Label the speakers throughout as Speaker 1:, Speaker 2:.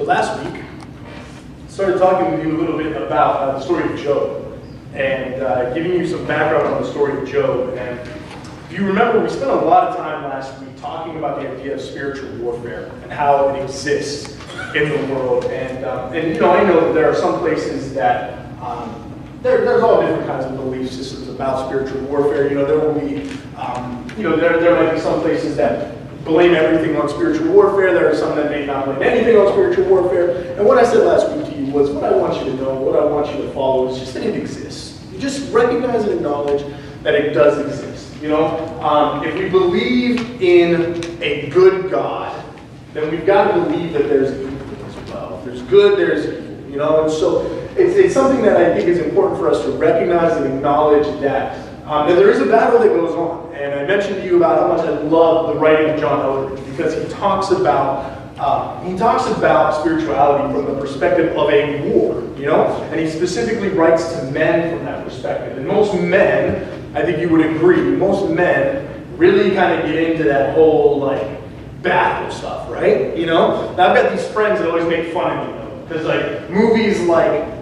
Speaker 1: last week, I started talking with you a little bit about the story of Job and giving you some background on the story of Job. And if you remember, we spent a lot of time last week talking about the idea of spiritual warfare and how it exists in the world. And you know, I know that there are some places that there's all different kinds of belief systems about spiritual warfare. You know, there will be, there might be some places that blame everything on spiritual warfare. There are some that may not blame anything on spiritual warfare. And what I said last week to you was, what I want you to know, what I want you to follow is just that it exists. You just recognize and acknowledge that it does exist. You know, if we believe in a good God, then we've got to believe that there's evil as well. If there's good, there's evil. You know, and so it's something that I think is important for us to recognize and acknowledge that there is a battle that goes on. And I mentioned to you about how much I love the writing of John Eldredge because he talks about spirituality from the perspective of a war, you know, and he specifically writes to men from that perspective. And most men, I think you would agree, most men really kind of get into that whole like battle stuff, right? You know, now, I've got these friends that always make fun of me though, because like movies like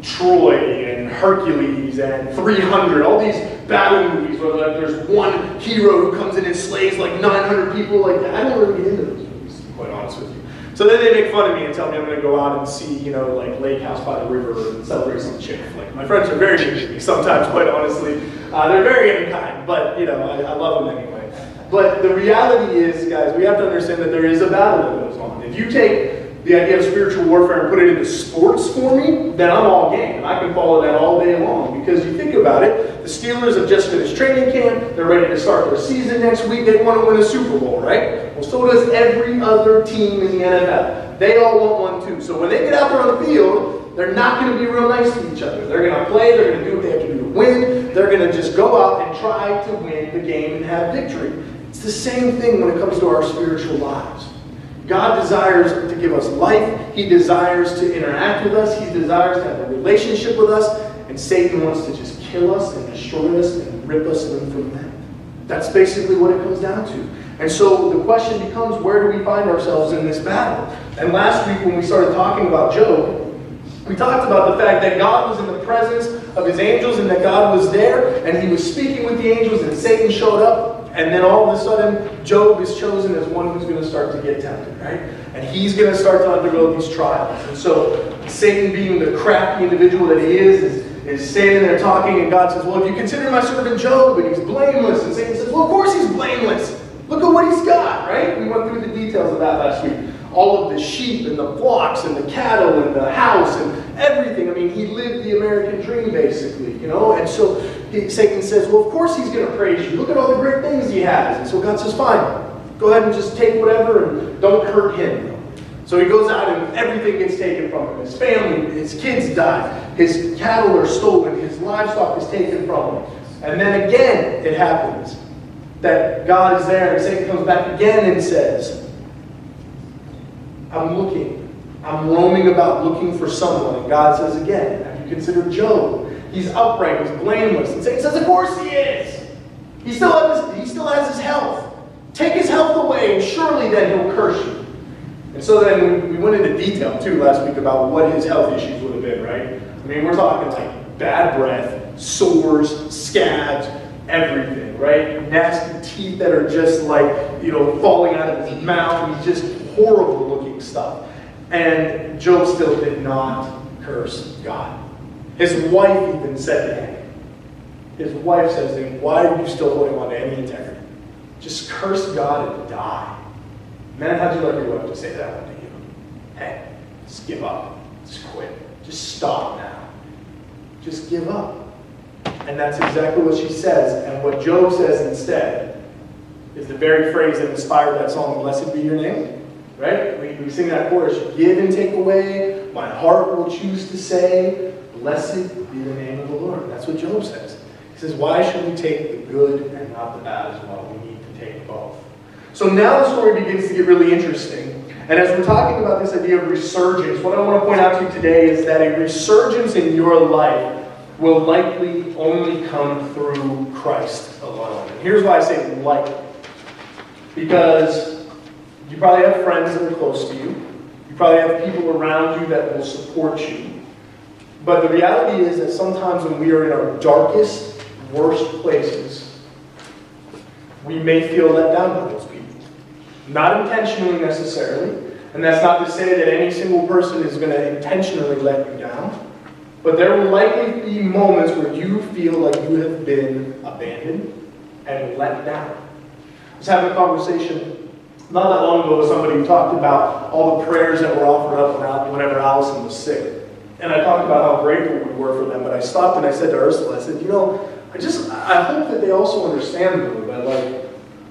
Speaker 1: Troy and Hercules and 300, all these battle movies where like there's one hero who comes in and slays like 900 people like that. I don't really get into those movies, to be quite honest with you. So then they make fun of me and tell me I'm going to go out and see, you know, like Lake House by the River and celebrate some chick. Like, my friends are very mean to me sometimes, quite honestly. They're very unkind, but, you know, I love them anyway. But the reality is, guys, we have to understand that there is a battle that goes on. If you take the idea of spiritual warfare and put it into sports for me, then I'm all game. And I can follow that all day long. Because you think about it, the Steelers have just finished training camp. They're ready to start their season next week. They want to win a Super Bowl, right? Well, so does every other team in the NFL. They all want one too. So when they get out there on the field, they're not going to be real nice to each other. They're going to play. They're going to do what they have to do to win. They're going to just go out and try to win the game and have victory. It's the same thing when it comes to our spiritual lives. God desires to give us life. He desires to interact with us. He desires to have a relationship with us. And Satan wants to just kill us and destroy us and rip us limb from limb. That's basically what it comes down to. And so the question becomes, where do we find ourselves in this battle? And last week when we started talking about Job, we talked about the fact that God was in the presence of his angels and that God was there and he was speaking with the angels and Satan showed up. And then all of a sudden, Job is chosen as one who's going to start to get tempted, right? And he's going to start to undergo these trials. And so Satan, being the crafty individual that he is standing there talking, and God says, well, if you consider my servant Job, and he's blameless. And Satan says, well, of course he's blameless. Look at what he's got, right? We went through the details of that last week. All of the sheep and the flocks and the cattle and the house and everything. I mean, he lived the American dream, basically, you know? And so Satan says, well, of course he's going to praise you. Look at all the great things he has. And so God says, fine, go ahead and just take whatever and don't hurt him. So he goes out and everything gets taken from him. His family, his kids die. His cattle are stolen. His livestock is taken from him. And then again, it happens that God is there and Satan comes back again and says, I'm roaming about looking for someone. And God says again, have you considered Job? He's upright, he's blameless. And Satan says, of course he is. He still has his health. Take his health away and surely then he'll curse you. And so then we went into detail too last week about what his health issues would have been, right? I mean, we're talking like bad breath, sores, scabs, everything, right? Nasty teeth that are just like, you know, falling out of his mouth and just horrible looking stuff. And Job still did not curse God. His wife even said to him, his wife says to him, why are you still holding on to any integrity? Just curse God and die. Man, how'd you like your wife to say that one to you? Hey, just give up. Just quit. Just stop now. Just give up. And that's exactly what she says. And what Job says instead is the very phrase that inspired that song, Blessed Be Your Name. Right? We sing that chorus, give and take away, my heart will choose to say, blessed be the name of the Lord. That's what Job says. He says, why should we take the good and not the bad as well? We need to take both. So now the story begins to get really interesting. And as we're talking about this idea of resurgence, what I want to point out to you today is that a resurgence in your life will likely only come through Christ alone. And here's why I say likely. Because you probably have friends that are close to you. You You probably have people around you that will support you. But the reality is that sometimes when we are in our darkest, worst places, we may feel let down by those people. Not intentionally necessarily. And that's not to say that any single person is going to intentionally let you down. But there will likely be moments where you feel like you have been abandoned and let down. I was having a conversation not that long ago with somebody who talked about all the prayers that were offered up whenever Allison was sick. And I talked about how grateful we were for them, but I stopped and I said to Ursula, I said, I hope that they also understand though, that like,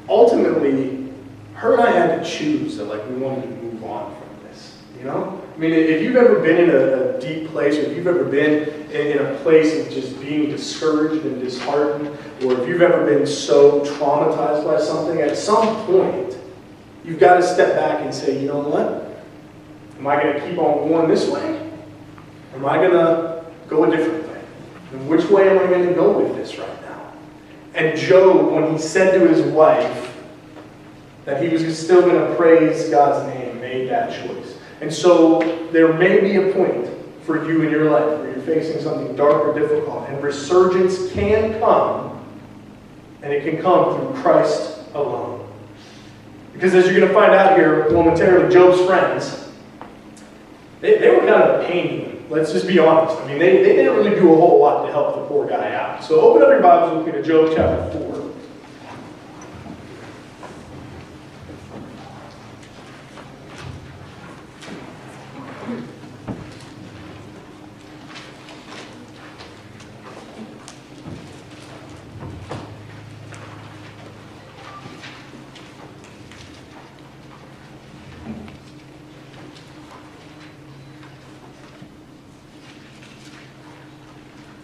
Speaker 1: ultimately, her and I had to choose that like we wanted to move on from this, you know? I mean, if you've ever been in a deep place, or if you've ever been in a place of just being discouraged and disheartened, or if you've ever been so traumatized by something, at some point, you've got to step back and say, you know what? Am I going to keep on going this way? Or am I going to go a different way? And which way am I going to go with this right now? And Job, when he said to his wife that he was still going to praise God's name, made that choice. And so there may be a point for you in your life where you're facing something dark or difficult, and resurgence can come, and it can come through Christ alone. Because as you're going to find out here momentarily, Job's friends, they were kind of paining him. Let's just be honest. I mean, they didn't really do a whole lot to help the poor guy out. So open up your Bibles with me to Job chapter 4.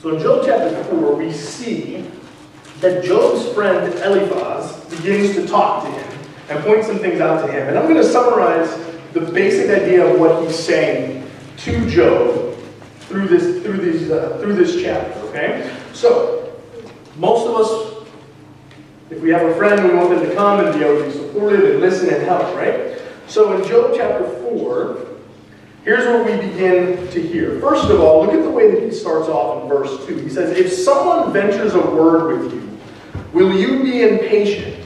Speaker 1: So in Job chapter 4, we see that Job's friend Eliphaz begins to talk to him and point some things out to him. And I'm going to summarize the basic idea of what he's saying to Job through this chapter, okay? So, most of us, if we have a friend, we want them to come and be able to be supportive and listen and help, right? So in Job chapter 4, here's what we begin to hear. First of all, look at the way that he starts off in verse 2. He says, if someone ventures a word with you, will you be impatient?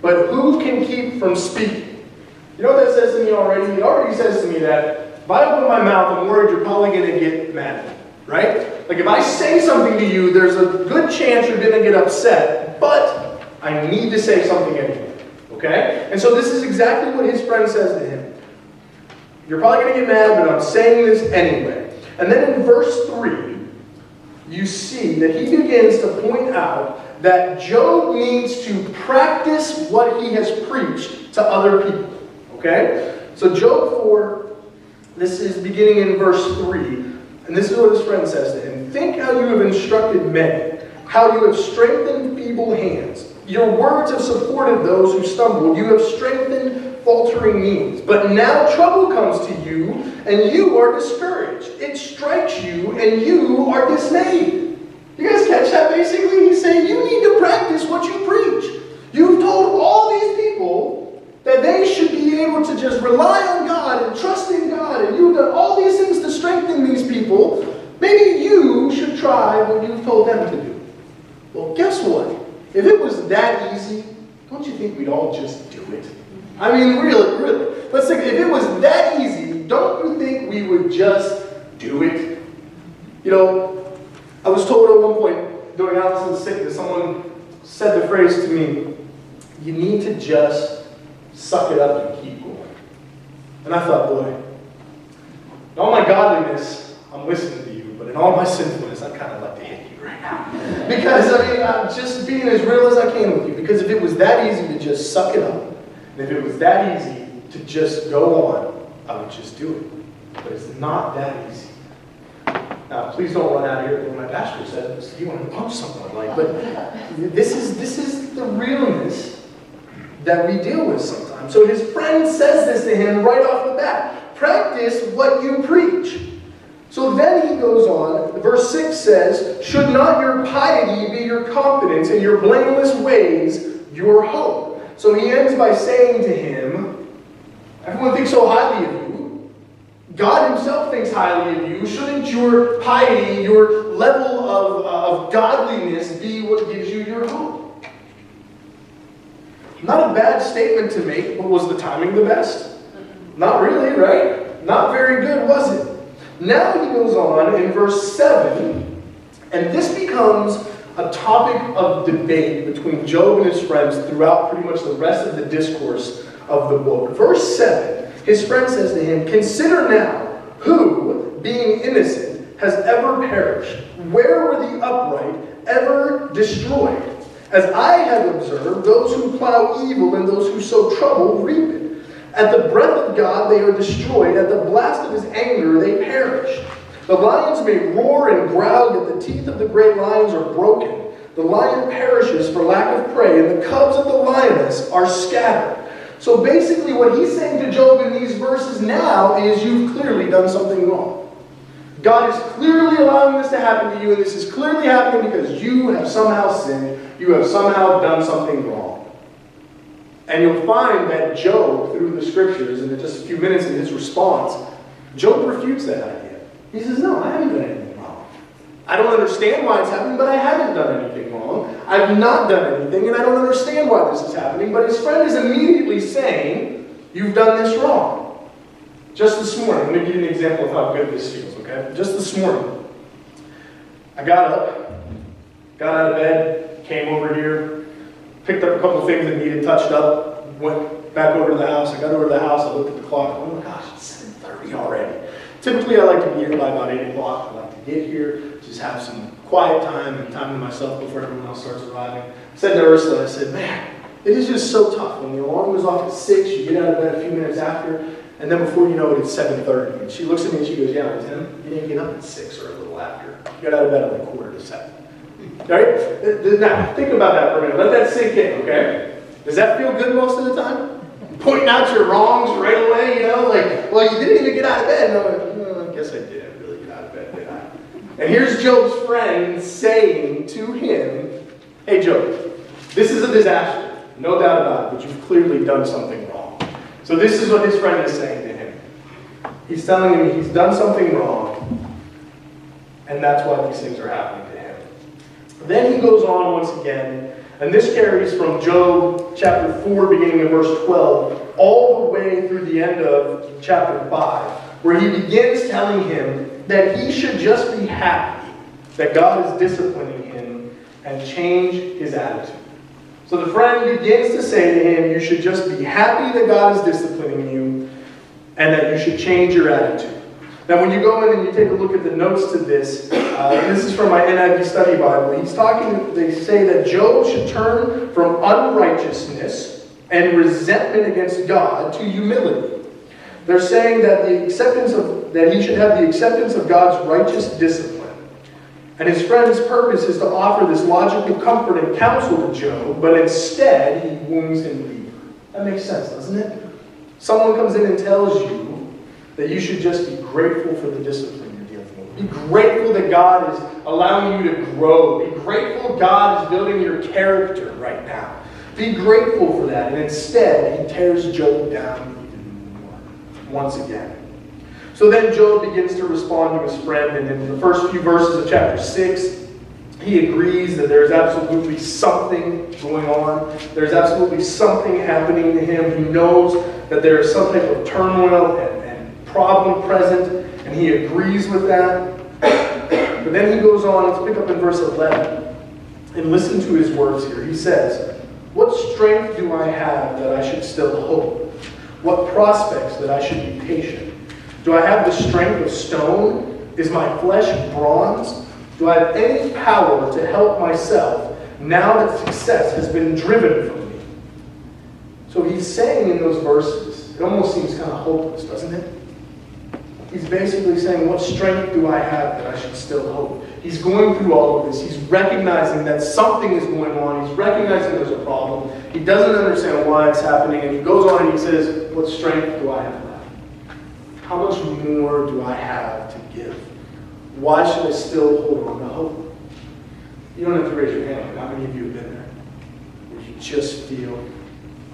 Speaker 1: But who can keep from speaking? You know what that says to me already? It already says to me that if I open my mouth, I'm worried you're probably going to get mad at me, right? Like if I say something to you, there's a good chance you're going to get upset, but I need to say something anyway, okay? And so this is exactly what his friend says to him. You're probably going to get mad, but I'm saying this anyway. And then in verse 3, you see that he begins to point out that Job needs to practice what he has preached to other people. Okay? So Job 4, this is beginning in verse 3, and this is what his friend says to him. Think how you have instructed many, how you have strengthened feeble hands. Your words have supported those who stumble. You have strengthened faltering knees. But now trouble comes to you, and you are discouraged. It strikes you, and you are dismayed. You guys catch that basically? He's saying you need to practice what you preach. You've told all these people that they should be able to just rely on God and trust in God, and you've done all these things to strengthen these people. Maybe you should try what you've told them to do. Well, guess what? If it was that easy, don't you think we'd all just do it? I mean, really. Let's think, if it was that easy, don't you think we would just do it? You know, I was told at one point during Allison's sickness, someone said the phrase to me, you need to just suck it up and keep going. And I thought, boy, in all my godliness, I'm listening to you, but in all my sinfulness, I'd kind of like to hit you right now. Because, I'm just being as real as I can with you. Because if it was that easy to just suck it up, and if it was that easy to just go on, I would just do it. But it's not that easy. Now, please don't run out of here when my pastor said, you want to punch someone. But this is the realness that we deal with sometimes. So his friend says this to him right off the bat. Practice what you preach. So then he goes on, verse 6 says, should not your piety be your confidence, and your blameless ways your hope? So he ends by saying to him, everyone thinks so highly of you. God himself thinks highly of you. Shouldn't your piety, your level of godliness be what gives you your hope? Not a bad statement to make, but was the timing the best? Not really, right? Not very good, was it? Now he goes on in verse 7, and this becomes a topic of debate between Job and his friends throughout pretty much the rest of the discourse of the book. Verse 7, his friend says to him, "Consider now, who, being innocent, has ever perished? Where were the upright ever destroyed? As I have observed, those who plow evil and those who sow trouble reap it. At the breath of God they are destroyed. At the blast of his anger they perish. The lions may roar and growl, yet the teeth of the great lions are broken. The lion perishes for lack of prey, and the cubs of the lioness are scattered." So basically what he's saying to Job in these verses now is, you've clearly done something wrong. God is clearly allowing this to happen to you, and this is clearly happening because you have somehow sinned. You have somehow done something wrong. And you'll find that Job, through the scriptures, and in just a few minutes in his response, Job refutes that idea. He says, no, I haven't done anything wrong. I don't understand why it's happening, but I haven't done anything wrong. I've not done anything, and I don't understand why this is happening. But his friend is immediately saying, you've done this wrong. Just this morning, let me give you an example of how good this feels, okay? Just this morning, I got up, got out of bed, came over here, picked up a couple things that needed touched up, went back over to the house. I got over to the house, I looked at the clock, oh my gosh, it's 7:30 already. Typically I like to be here by about 8 o'clock. I like to get here, just have some quiet time and time to myself before everyone else starts arriving. I said to Ursula, I said, man, it is just so tough. When the alarm goes off at 6, you get out of bed a few minutes after, and then before you know it, it's 7:30. And she looks at me and she goes, yeah, well, Tim, you didn't get up at 6 or a little after. You got out of bed at like 6:45. All right? Now, think about that for a minute. Let that sink in, okay? Does that feel good most of the time? Pointing out your wrongs right away, you know? Like, well, you didn't even get out of bed. And I'm like, well, I guess I didn't really get out of bed, did I? And here's Job's friend saying to him, hey, Job, this is a disaster. No doubt about it, but you've clearly done something wrong. So this is what his friend is saying to him. He's telling him he's done something wrong, and that's why these things are happening to him. Then he goes on once again, and this carries from Job chapter 4, beginning in verse 12, all the way through the end of chapter 5, where he begins telling him that he should just be happy that God is disciplining him and change his attitude. So the friend begins to say to him, you should just be happy that God is disciplining you and that you should change your attitude. Now, when you go in and you take a look at the notes to this, this is from my NIV study Bible. They say that Job should turn from unrighteousness and resentment against God to humility. They're saying that that he should have the acceptance of God's righteous discipline. And his friend's purpose is to offer this logical comfort and counsel to Job, but instead he wounds him deeper. That makes sense, doesn't it? Someone comes in and tells you that you should just be grateful for the discipline you're dealing with. Be grateful that God is allowing you to grow. Be grateful God is building your character right now. Be grateful for that. And instead, he tears Job down even more, once again. So then Job begins to respond to his friend, and in the first few verses of chapter 6, he agrees that there's absolutely something going on. There's absolutely something happening to him. He knows that there is some type of turmoil and problem present, and he agrees with that. But then he goes on, let's pick up in verse 11, and listen to his words here. He says, what strength do I have that I should still hope? What prospects that I should be patient? Do I have the strength of stone? Is my flesh bronze? Do I have any power to help myself now that success has been driven from me? So he's saying in those verses, it almost seems kind of hopeless, doesn't it? He's basically saying, what strength do I have that I should still hope? He's going through all of this. He's recognizing that something is going on. He's recognizing there's a problem. He doesn't understand why it's happening. And he goes on and he says, what strength do I have left? How much more do I have to give? Why should I still hold on to hope? You don't have to raise your hand, but how many of you have been there? Where you just feel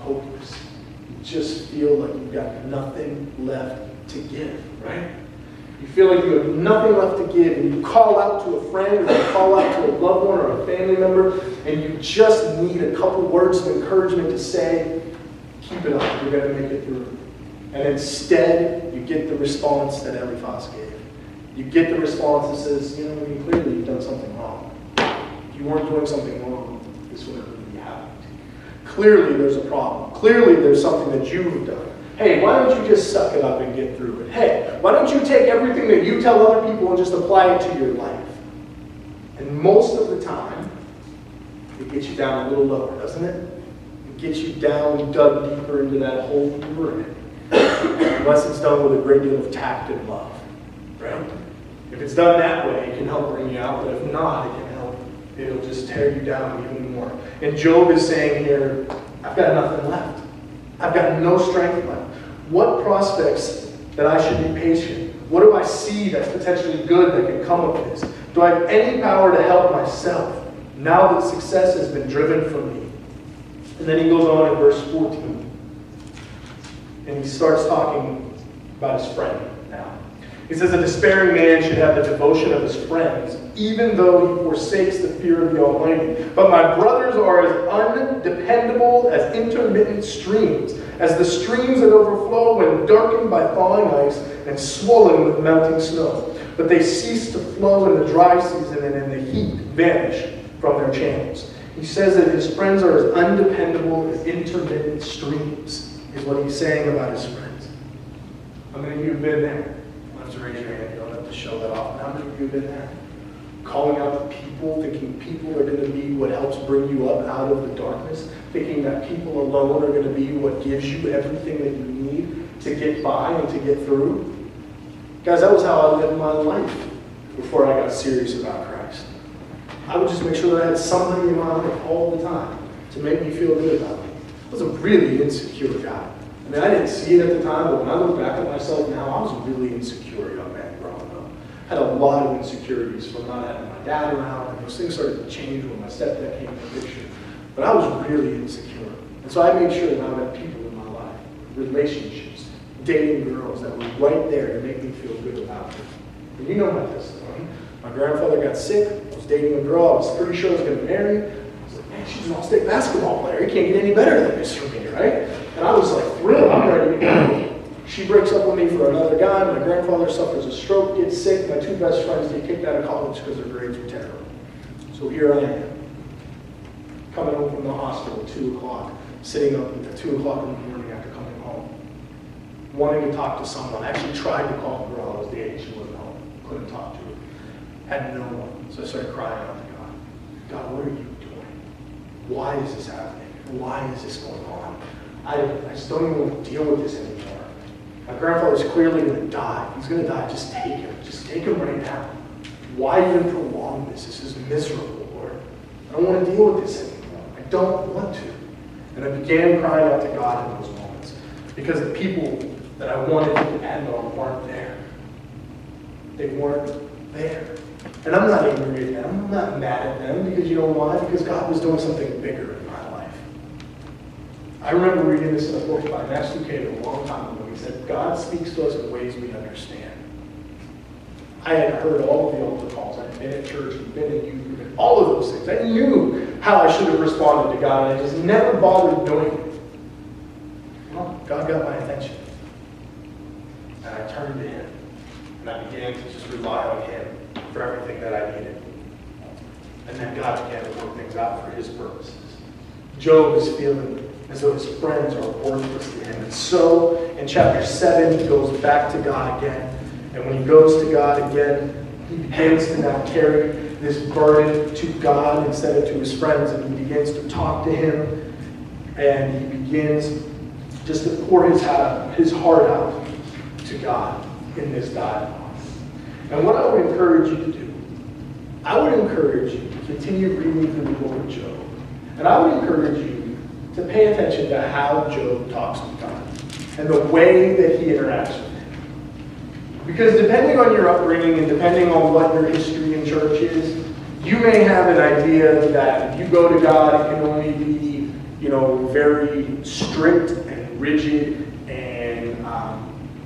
Speaker 1: hopeless. You just feel like you've got nothing left to give, right? You feel like you have nothing left to give, and you call out to a friend, or you call out to a loved one or a family member, and you just need a couple words of encouragement to say, keep it up, you're going to make it through. And instead, you get the response that Eliphaz gave. You get the response that says, clearly you've done something wrong. If you weren't doing something wrong, this wouldn't really be happening to you. Clearly there's a problem. Clearly there's something that you've done. Hey, why don't you just suck it up and get through it? Hey, why don't you take everything that you tell other people and just apply it to your life? And most of the time, it gets you down a little lower, doesn't it? It gets you down, dug deeper into that hole you were in. Unless it's done with a great deal of tact and love, right? If it's done that way, it can help bring you out, but if not, it'll just tear you down even more. And Job is saying here, I've got nothing left. I've got no strength left. What prospects that I should be patient? What do I see that's potentially good that can come of this? Do I have any power to help myself now that success has been driven from me? And then he goes on in verse 14. And he starts talking about his friend now. He says, a despairing man should have the devotion of his friends, even though he forsakes the fear of the Almighty. But my brothers are as undependable as intermittent streams, as the streams that overflow when darkened by thawing ice and swollen with melting snow. But they cease to flow in the dry season and in the heat vanish from their channels. He says that his friends are as undependable as intermittent streams, is what he's saying about his friends. How many of you have been there? To raise your hand, you don't have to show that off. How many of you have been there? Calling out to people, thinking people are going to be what helps bring you up out of the darkness, thinking that people alone are going to be what gives you everything that you need to get by and to get through. Guys, that was how I lived my life before I got serious about Christ. I would just make sure that I had somebody in my life all the time to make me feel good about me. I was a really insecure guy. I mean, I didn't see it at the time, but when I look back at myself now, I was a really insecure young man growing up. I had a lot of insecurities from not having my dad around, and those things started to change when my stepdad came into the picture. But I was really insecure. And so I made sure that I had people in my life, relationships, dating girls that were right there to make me feel good about it. And you know my testimony. My grandfather got sick. I was dating a girl. I was pretty sure I was going to marry. I was like, man, she's an all-state basketball player. You can't get any better than this for me, right? And I was like thrilled. I'm ready to go. She breaks up with me for another guy. My grandfather suffers a stroke, gets sick. My two best friends get kicked out of college because their grades were terrible. So here I am, coming home from the hospital at 2 o'clock, sitting up at 2 o'clock in the morning after coming home, wanting to talk to someone. I actually tried to call the girl I was dating. She wasn't home. Couldn't talk to her. Had no one. So I started crying out to God. God, what are you doing? Why is this happening? Why is this going on? I just don't even want to deal with this anymore. My grandfather's clearly going to die. He's going to die. Just take him. Just take him right now. Why even prolong this? This is miserable, Lord. I don't want to deal with this anymore. I don't want to. And I began crying out to God in those moments because the people that I wanted to depend on weren't there. They weren't there. And I'm not angry at them. I'm not mad at them because you know why? Because God was doing something bigger in my life. I remember reading this in a book by Max Lucado a long time ago. He said, God speaks to us in ways we understand. I had heard all of the altar calls. I had been at church and been in youth group and all of those things. I knew how I should have responded to God, and I just never bothered doing it. Well, God got my attention. And I turned to Him. And I began to just rely on Him for everything that I needed. And then God began to work things out for His purposes. Job is feeling as though his friends are worthless to him. And so, in chapter 7, he goes back to God again. And when he goes to God again, he begins to now carry this burden to God instead of to his friends. And he begins to talk to Him. And he begins just to pour his heart out to God in this dialogue. And what I would encourage you to do, I would encourage you to continue reading through the book of Job. And I would encourage you to pay attention to how Job talks with God and the way that he interacts with Him. Because depending on your upbringing and depending on what your history in church is, you may have an idea that if you go to God, it can only be, very strict and rigid and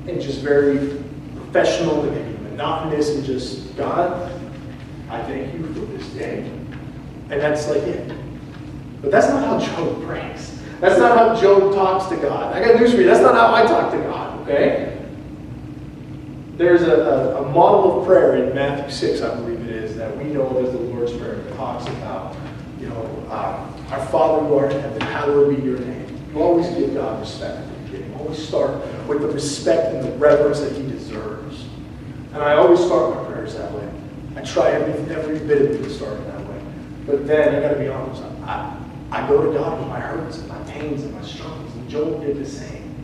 Speaker 1: and just very professional and maybe monotonous and just, God, I thank you for this day. And that's like it. But that's not how Job prays. That's not how Job talks to God. I got news for you. That's not how I talk to God, okay? There's a model of prayer in Matthew 6, I believe it is, that we know as the Lord's Prayer that talks about, our Father who art in heaven, hallowed be your name. You always give God respect at the beginning. Always start with the respect and the reverence that he deserves. And I always start my prayers that way. I try every bit of it to start that way. But then, I got to be honest, I go to God with my hurts and my pains and my struggles. And Job did the same.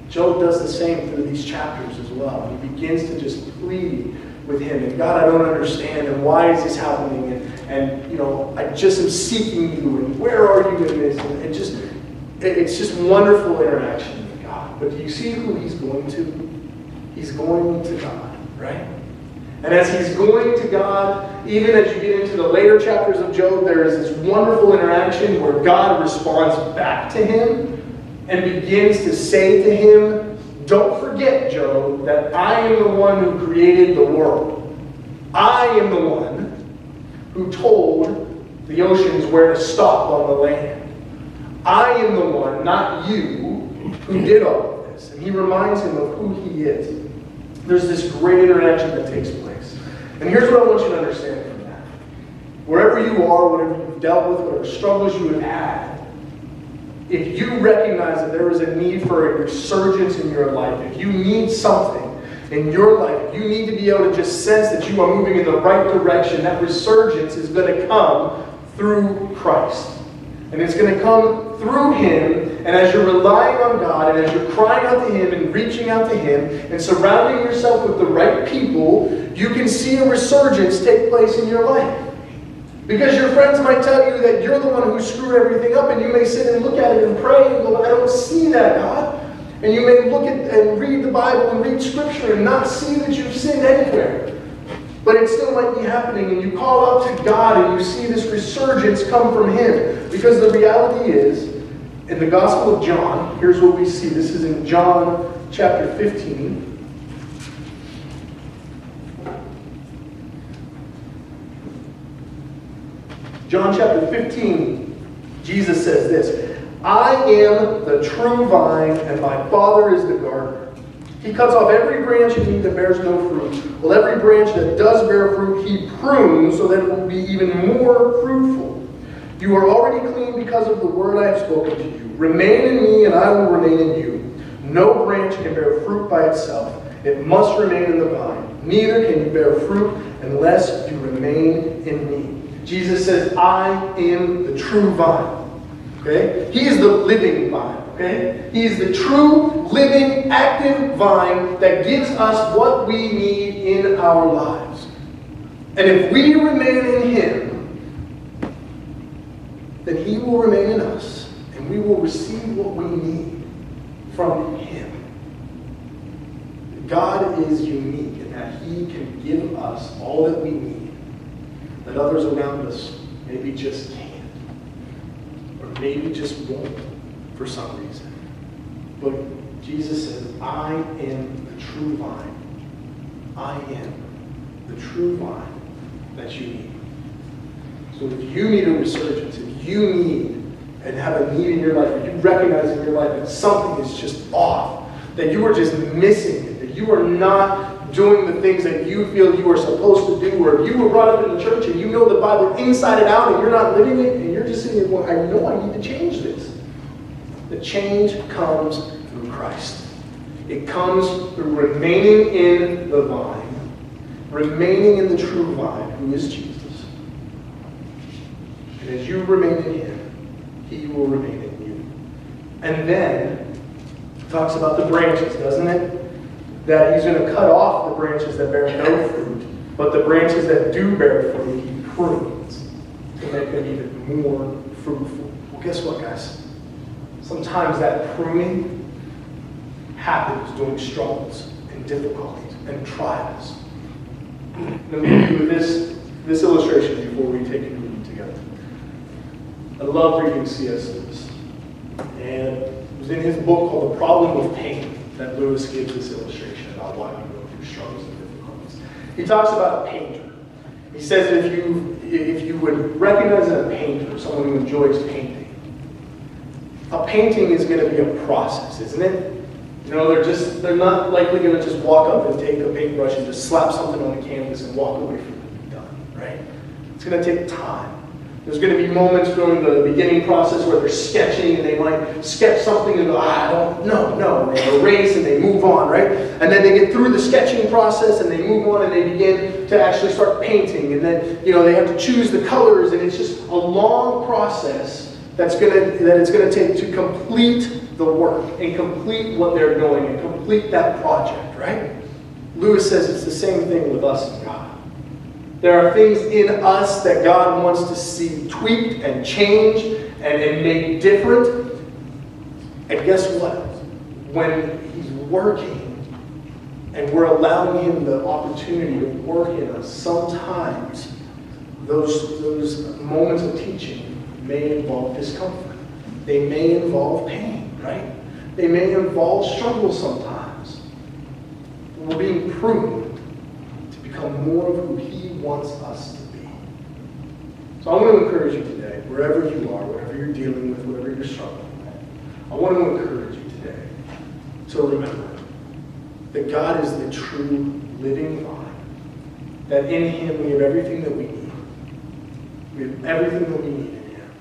Speaker 1: Job does the same through these chapters as well. He begins to just plead with him. And God, I don't understand. And why is this happening? And I just am seeking you. And where are you in this? And it's just wonderful interaction with God. But do you see who he's going to? He's going to God, right? And as he's going to God, even as you get into the later chapters of Job, there is this wonderful interaction where God responds back to him and begins to say to him, don't forget, Job, that I am the one who created the world. I am the one who told the oceans where to stop on the land. I am the one, not you, who did all of this. And he reminds him of who he is. There's this great interaction that takes place. And here's what I want you to understand from that. Wherever you are, whatever you've dealt with, whatever struggles you have had, if you recognize that there is a need for a resurgence in your life, if you need something in your life, if you need to be able to just sense that you are moving in the right direction, that resurgence is going to come through Christ. And it's going to come through him. And as you're relying on God, and as you're crying out to him and reaching out to him and surrounding yourself with the right people, you can see a resurgence take place in your life. Because your friends might tell you that you're the one who screwed everything up, and you may sit and look at it and pray and go, I don't see that, God. And you may look at and read the Bible and read Scripture and not see that you've sinned anywhere. But it still might be happening, and you call out to God and you see this resurgence come from him. Because the reality is, in the Gospel of John, here's what we see. This is in John chapter 15. John chapter 15, Jesus says this, I am the true vine, and my Father is the gardener. He cuts off every branch in me that bears no fruit, while every branch that does bear fruit, he prunes so that it will be even more fruitful. You are already clean because of the word I have spoken to you. Remain in me, and I will remain in you. No branch can bear fruit by itself. It must remain in the vine. Neither can you bear fruit unless you remain in me. Jesus says, I am the true vine. Okay? He is the living vine. Okay? He is the true, living, active vine that gives us what we need in our lives. And if we remain in him, then he will remain in us, and we will receive what we need from him. God is unique in that he can give us all that we need that others around us maybe just can't, or maybe just won't for some reason. But Jesus says, I am the true vine. I am the true vine that you need. So if you need a resurgence, if you need and have a need in your life, if you recognize in your life that something is just off, that you are just missing it, that you are not doing the things that you feel you are supposed to do, or if you were brought up in the church and you know the Bible inside and out and you're not living it, and you're just sitting there going, I know I need to change this. The change comes through Christ. It comes through remaining in the vine, remaining in the true vine, who is Jesus. And as you remain in him, he will remain in you. And then, it talks about the branches, doesn't it? That he's going to cut off the branches that bear no fruit, but the branches that do bear fruit, he prunes to make them even more fruitful. Well, guess what, guys? Sometimes that pruning happens during struggles and difficulties and trials. Let me leave you with this illustration before we take communion together. I love reading C.S. Lewis. And it was in his book called The Problem of Pain. that Lewis gives this illustration about why we go through struggles and difficulties. He talks about a painter. He says that if you would recognize a painter, someone who enjoys painting, a painting is going to be a process, isn't it? You know, they're not likely going to just walk up and take a paintbrush and just slap something on the canvas and walk away from it and be done, right? It's going to take time. There's going to be moments during the beginning process where they're sketching and they might sketch something and go, I don't know. And they erase and they move on, right? And then they get through the sketching process and they move on and they begin to actually start painting. And then, you know, they have to choose the colors, and it's just a long process that it's going to take to complete the work and complete what they're doing and complete that project, right? Lewis says it's the same thing with us and God. There are things in us that God wants to see tweaked and changed and made different. And guess what? When He's working and we're allowing Him the opportunity to work in us, sometimes those moments of teaching may involve discomfort. They may involve pain, right? They may involve struggle sometimes. We're being pruned to become more of who He wants us to be. So I want to encourage you today, wherever you are, whatever you're dealing with, whatever you're struggling with, I want to encourage you today to remember that God is the true living vine, that in Him we have everything that we need. We have everything that we need in Him.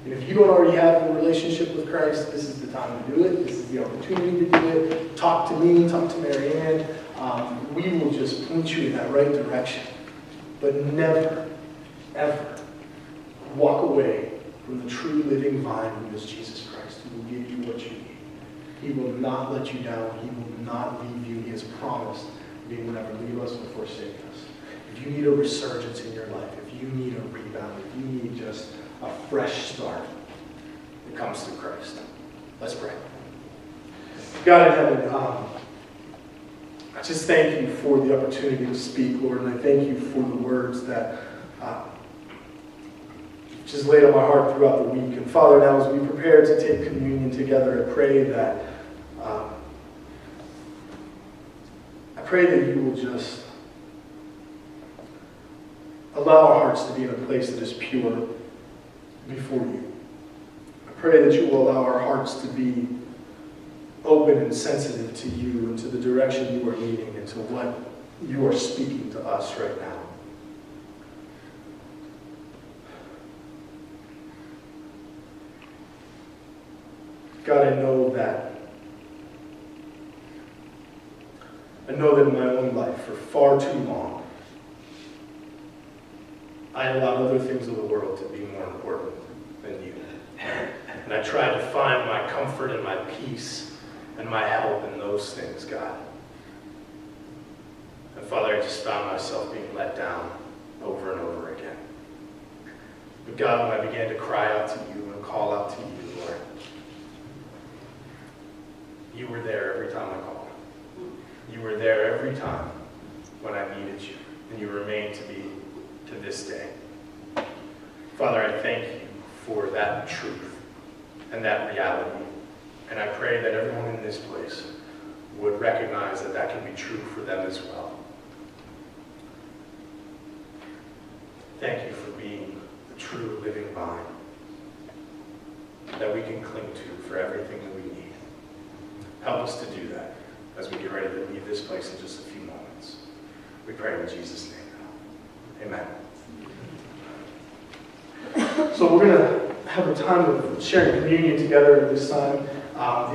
Speaker 1: And if you don't already have a relationship with Christ, this is the time to do it. This is the opportunity to do it. Talk to me, talk to Marianne. We will just point you in that right direction. But never, ever walk away from the true living vine who is Jesus Christ, who will give you what you need. He will not let you down. He will not leave you. He has promised that He will never leave us or forsake us. If you need a resurgence in your life, if you need a rebound, if you need just a fresh start, it comes through Christ. Let's pray. God in heaven, I just thank you for the opportunity to speak, Lord, and I thank you for the words that just laid on my heart throughout the week. And Father, now as we prepare to take communion together, I pray that you will just allow our hearts to be in a place that is pure before you. I pray that you will allow our hearts to be open and sensitive to you and to the direction you are leading and to what you are speaking to us right now. God, I know that in my own life, for far too long, I allowed other things of the world to be more important than you. And I tried to find my comfort and my peace and my help in those things, God. And Father, I just found myself being let down over and over again. But God, when I began to cry out to you and call out to you, Lord, you were there every time I called. You were there every time when I needed you. And you remain to be to this day. Father, I thank you for that truth and that reality. And I pray that everyone in this place would recognize that that can be true for them as well. Thank you for being the true living vine that we can cling to for everything that we need. Help us to do that as we get ready to leave this place in just a few moments. We pray in Jesus' name. Amen. So we're going to have a time of sharing communion together at this time.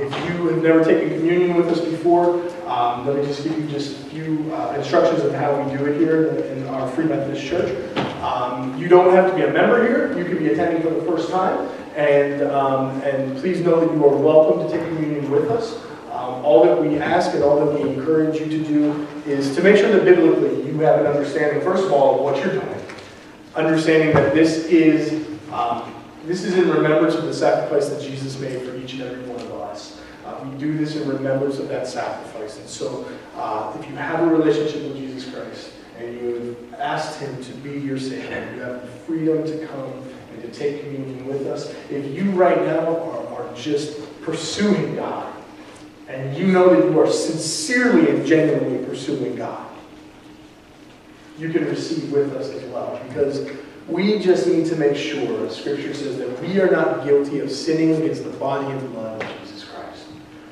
Speaker 1: If you have never taken communion with us before, let me just give you just a few instructions of how we do it here in our Free Methodist Church. You don't have to be a member here. You can be attending for the first time. And please know that you are welcome to take communion with us. All that we ask and all that we encourage you to do is to make sure that biblically you have an understanding, first of all, of what you're doing. Understanding that this is in remembrance of the sacrifice that Jesus made for each and every one of us. We do this in remembrance of that sacrifice. And so if you have a relationship with Jesus Christ and you have asked Him to be your Savior, you have the freedom to come and to take communion with us. If you right now are just pursuing God and you know that you are sincerely and genuinely pursuing God, you can receive with us as well. Because we just need to make sure, as Scripture says, that we are not guilty of sinning against the body and blood of Jesus Christ.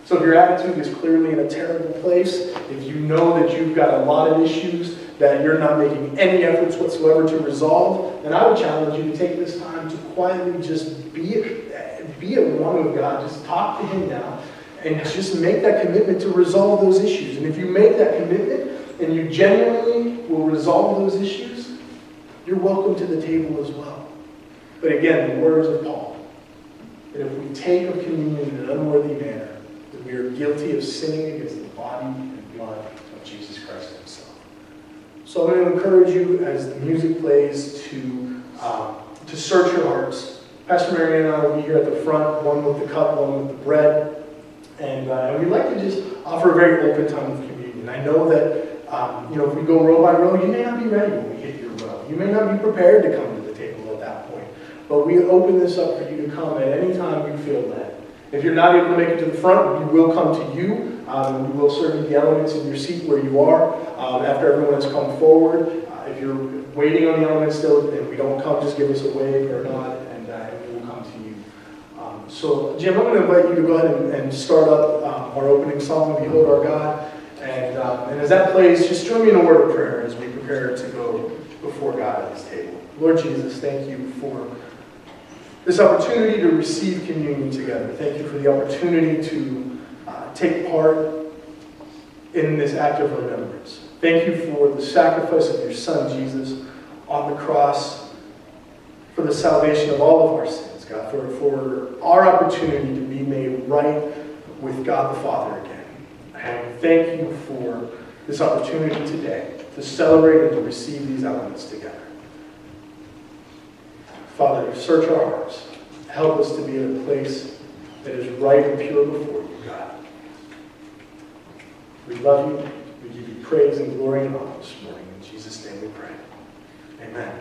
Speaker 1: So if your attitude is clearly in a terrible place, if you know that you've got a lot of issues that you're not making any efforts whatsoever to resolve, then I would challenge you to take this time to quietly just be at one with God. Just talk to Him now and just make that commitment to resolve those issues. And if you make that commitment and you genuinely will resolve those issues, you're welcome to the table as well. But again, the words of Paul, that if we take of communion in an unworthy manner, that we are guilty of sinning against the body and blood of Jesus Christ Himself. So I'm going to encourage you, as the music plays, to search your hearts. Pastor Mary and I will be here at the front, one with the cup, one with the bread. And we'd like to just offer a very open time of communion. I know that if we go row by row, you may not be ready when we hit your row. You may not be prepared to come to the table at that point. But we open this up for you to come at any time you feel led. If you're not able to make it to the front, we will come to you. We will serve you the elements in your seat where you are after everyone has come forward. If you're waiting on the elements still and we don't come, just give us a wave or a nod, and we will come to you. So, Jim, I'm going to invite you to go ahead and start up our opening song, Behold Our God. And as that plays, just join me in a word of prayer as we prepare to go before God at this table. Lord Jesus, thank you for this opportunity to receive communion together. Thank you for the opportunity to take part in this act of remembrance. Thank you for the sacrifice of your Son, Jesus, on the cross, for the salvation of all of our sins, God, for our opportunity to be made right with God the Father again. And thank you for this opportunity today to celebrate and to receive these elements together. Father, search our hearts. Help us to be in a place that is right and pure before you, God. We love you. We give you praise and glory and honor this morning. In Jesus' name we pray. Amen.